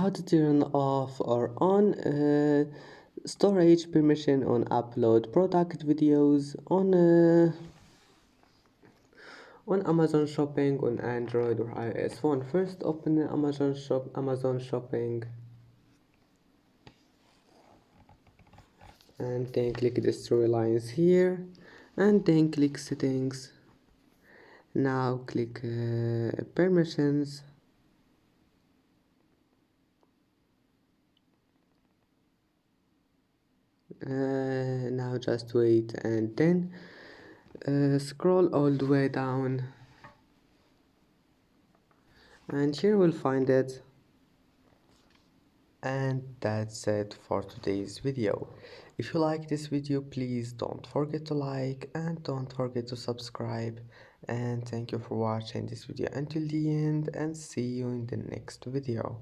how to turn off or on storage permission on upload product videos on Amazon Shopping on Android or iOS phone. First, open the Amazon Shopping, and then click the three lines here, and then click settings. Now click permissions. Now just wait, and then scroll all the way down, and here we'll find it. And that's it for today's video. If you like this video, please don't forget to like and don't forget to subscribe, and thank you for watching this video until the end, and see you in the next video.